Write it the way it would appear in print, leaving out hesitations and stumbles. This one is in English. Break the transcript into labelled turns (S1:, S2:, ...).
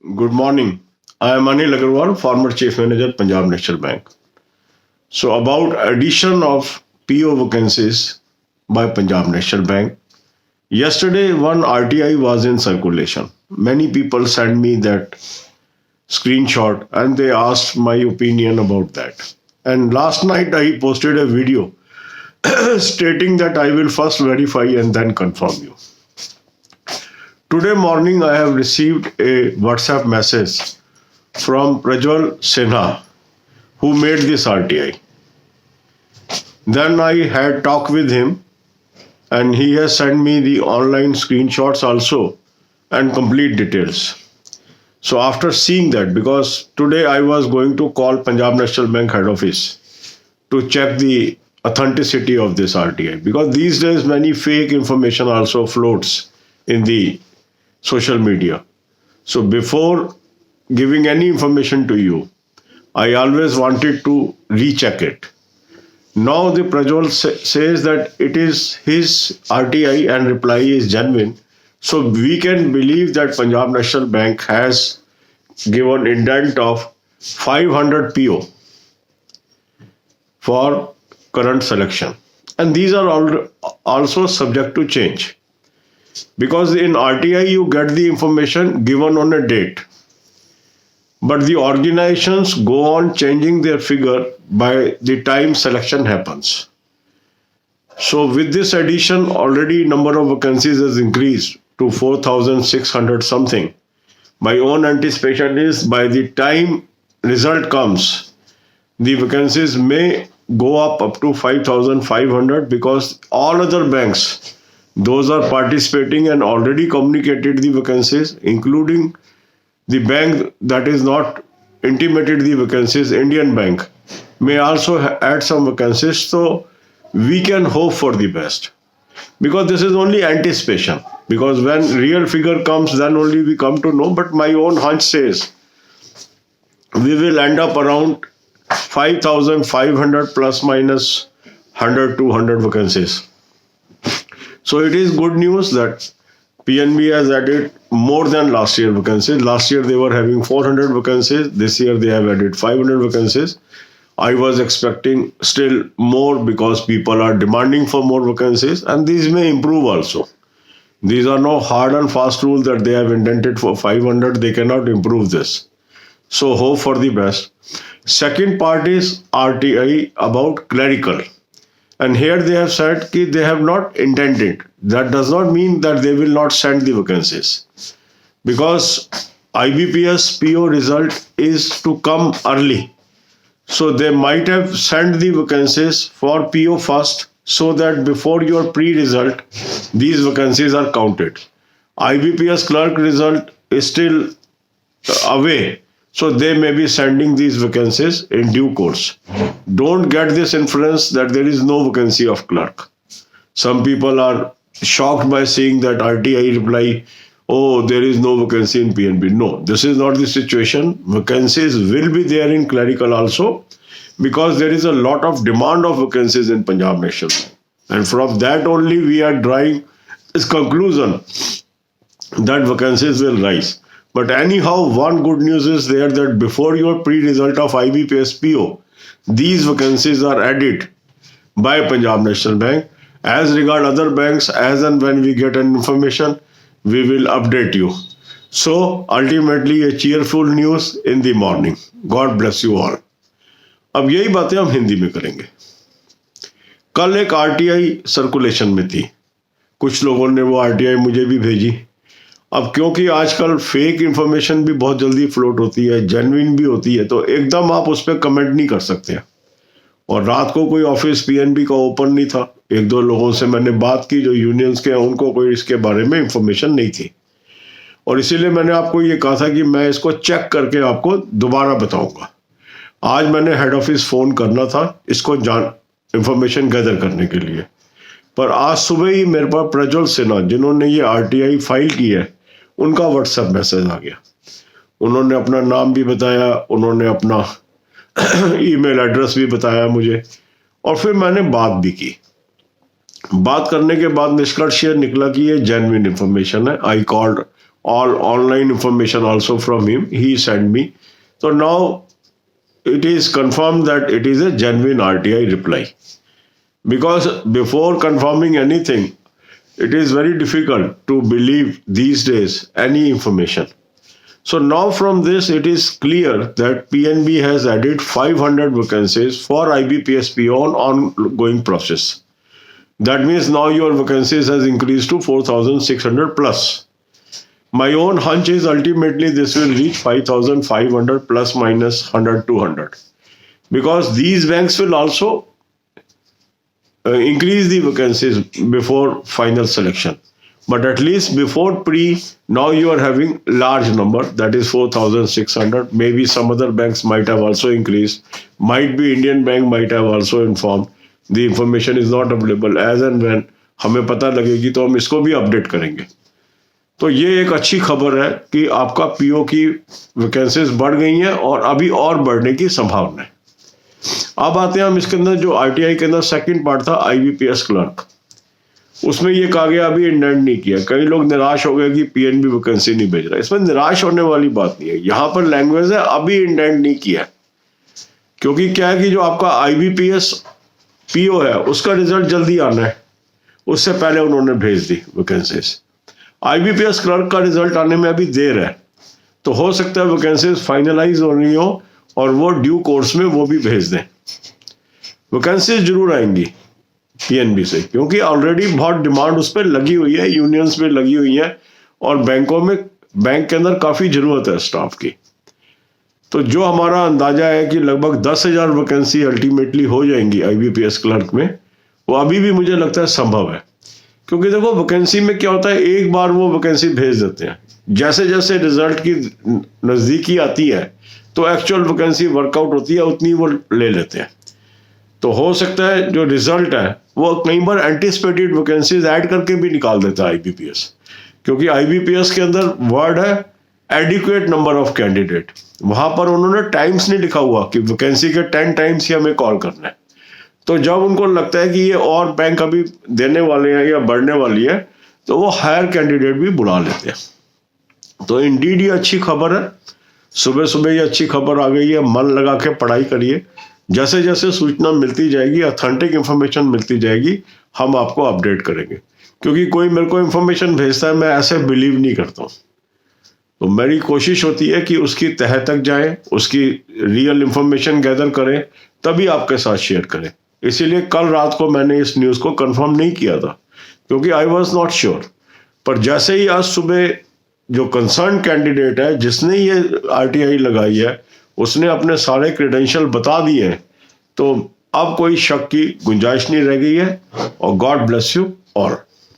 S1: Good morning. I am Anil Agarwal, former Chief Manager, Punjab National Bank. So, about addition of PO vacancies by Punjab National Bank. Yesterday, one RTI was in circulation. Many people sent me that screenshot and they asked my opinion about that. And last night, I posted a video stating that I will first verify and then confirm you. Today morning, I have received a WhatsApp message from Prajwal Sinha, who made this RTI. Then I had talk with him, and he has sent me the online screenshots also and complete details. So after seeing that, because today I was going to call Punjab National Bank head office to check the authenticity of this RTI, because these days many fake information also floats in the social media. So before giving any information to you, I always wanted to recheck it. Now the Prajwal says that it is his RTI and reply is genuine. So we can believe that Punjab National Bank has given indent of 500 PO for current selection. And these are also subject to change. Because in RTI you get the information given on a date. But the organizations go on changing their figure by the time selection happens. So with this addition, already number of vacancies has increased to 4,600 something. My own anticipation is by the time result comes, the vacancies may go up to 5,500, because all other banks, those are participating and already communicated the vacancies, including the bank that is not intimated the vacancies, Indian Bank, may also add some vacancies. So we can hope for the best, because this is only anticipation. Because when real figure comes, then only we come to know. But my own hunch says we will end up around 5,500 plus minus 100, 200 vacancies. So it is good news that PNB has added more than last year vacancies. Last year they were having 400 vacancies. This year they have added 500 vacancies. I was expecting still more, because people are demanding for more vacancies, and these may improve also. These are no hard and fast rule that they have indented for 500. They cannot improve this. So hope for the best. Second part is RTI about clerical. And here they have said that they have not intended. That does not mean that they will not send the vacancies. Because IBPS PO result is to come early. So they might have sent the vacancies for PO first, so that before your pre-result, these vacancies are counted. IBPS clerk result is still away. So they may be sending these vacancies in due course. Don't get this inference that there is no vacancy of clerk. Some people are shocked by seeing that RTI reply, oh, there is no vacancy in PNB. No, this is not the situation. Vacancies will be there in clerical also, because there is a lot of demand of vacancies in Punjab National. And from that only we are drawing this conclusion that vacancies will rise. But anyhow, one good news is there, that before your pre-result of IBPS PO, these vacancies are added by Punjab National Bank. As regard other banks, as and when we get an information, we will update you. So ultimately a cheerful news in the morning. God bless you all. अब यही बातें हम हिंदी में करेंगे. कल एक RTI circulation में थी. कुछ लोगों ने वो आरटीआई मुझे भी भेजी. अब क्योंकि आजकल फेक इंफॉर्मेशन भी बहुत जल्दी फ्लोट होती है, जेन्युइन भी होती है, तो एकदम आप उस पर कमेंट नहीं कर सकते. और रात को कोई ऑफिस पीएनबी का ओपन नहीं था. एक दो लोगों से मैंने बात की जो यूनियंस के हैं, उनको कोई इसके बारे में इंफॉर्मेशन नहीं थी, और इसीलिए मैंने आपको ये कहा था कि मैं इसको चेक करके आपको दोबारा बताऊंगा. आज मैंने हेड ऑफिस फोन करना था इसको इंफॉर्मेशन गैदर करने के लिए, पर आज सुबह ही मेरे पास प्रज्वल सिन्हा, जिन्होंने ये आरटीआई फाइल की है, उनका व्हाट्सएप मैसेज आ गया. उन्होंने अपना नाम भी बताया, उन्होंने अपना ईमेल एड्रेस भी बताया मुझे, और फिर मैंने बात भी की. बात करने के बाद निष्कर्ष ये निकला कि ये जेन्युइन इंफॉर्मेशन है. I called all online information also from him. He sent me. So now it is confirmed that it is a genuine RTI reply. Because before confirming anything, it is very difficult to believe these days any information. So now from this, it is clear that PNB has added 500 vacancies for IBPS PO on ongoing process. That means now your vacancies has increased to 4,600 plus. My own hunch is ultimately this will reach 5,500 plus minus 100, 200. Because these banks will also increase the vacancies before final selection. But at least before pre, now you are having large number, that is 4,600. Maybe some other banks might have also increased. Might be Indian Bank might have also informed. The information is not available. As and when हमें पता लगेगी तो हम इसको भी update करेंगे. तो ये एक अच्छी खबर है कि आपका पीओ की वैकेंसीज बढ़ गई हैं और अभी और बढ़ने की संभावना है. अब आते हैं हम इसके अंदर जो आरटीआई के अंदर सेकंड पार्ट था आईबीपीएस क्लर्क. उसमें ये कहा गया अभी इंडेंट नहीं किया. कई लोग निराश हो गए कि पीएनबी वैकेंसी नहीं भेज रहा. इसमें निराश होने वाली बात नहीं है. यहाँ पर लैंग्वेज है अभी इंडेंट नहीं किया. क्योंकि क्या है कि जो आपका आईबीपीएस पीओ है उसका रिजल्ट जल्दी आना है. उससे पहले उन्होंने भेज दी वैकेंसीज. आईबीपीएस क्लर्क का रिजल्ट आने में अभी देर है. तो हो सकता है वैकेंसीज फाइनलाइज हो रही हो और वो ड्यू कोर्स में वो भी भेज दें. वैकेंसीज जरूर आएंगी पीएनबी से, क्योंकि ऑलरेडी बहुत डिमांड उस पर लगी हुई है, यूनियंस में लगी हुई है और बैंकों में, बैंक के अंदर काफी जरूरत है स्टाफ की. तो जो हमारा अंदाजा है कि लगभग 10,000 वैकेंसी अल्टीमेटली हो जाएंगी आईबीपीएस क्लर्क में, वो अभी भी मुझे लगता है संभव है. क्योंकि देखो वैकेंसी में क्या होता है, एक बार वो वैकेंसी भेज देते हैं, जैसे जैसे रिजल्ट की नजदीकी आती है तो एक्चुअल वैकेंसी वर्कआउट होती है, उतनी वो ले लेते हैं. तो हो सकता है जो रिजल्ट है वो कई बार एंटिसिपेटेड वैकेंसीज ऐड करके भी निकाल देता है आईबीपीएस. क्योंकि आईबीपीएस के अंदर वर्ड है एडिक्वेट नंबर ऑफ कैंडिडेट. वहां पर उन्होंने टाइम्स नहीं लिखा हुआ कि वैकेंसी के 10 टाइम्स ही हमें कॉल करना है. तो जब उनको लगता है कि ये और बैंक अभी देने वाले हैं या बढ़ने वाली है, तो वो हायर कैंडिडेट भी बुला लेते हैं. तो इंडीड ये अच्छी खबर है. सुबह सुबह ये अच्छी खबर आ गई है. मन लगा के पढ़ाई करिए. जैसे जैसे सूचना मिलती जाएगी, ऑथेंटिक इंफॉर्मेशन मिलती जाएगी, हम आपको अपडेट करेंगे. क्योंकि कोई मेरे को इंफॉर्मेशन भेजता है, मैं ऐसे बिलीव नहीं करता हूँ. तो मेरी कोशिश होती है कि उसकी तह तक जाए, उसकी रियल इंफॉर्मेशन गैदर करें, तभी आपके साथ शेयर करें. इसीलिए कल रात को मैंने इस न्यूज़ को कंफर्म नहीं किया था, क्योंकि आई वॉज नॉट श्योर. पर जैसे ही आज सुबह जो कंसर्न कैंडिडेट है जिसने ये आरटीआई लगाई है, उसने अपने सारे क्रेडेंशियल बता दिए हैं, तो अब कोई शक की गुंजाइश नहीं रह गई है. और गॉड ब्लेस यू ऑल.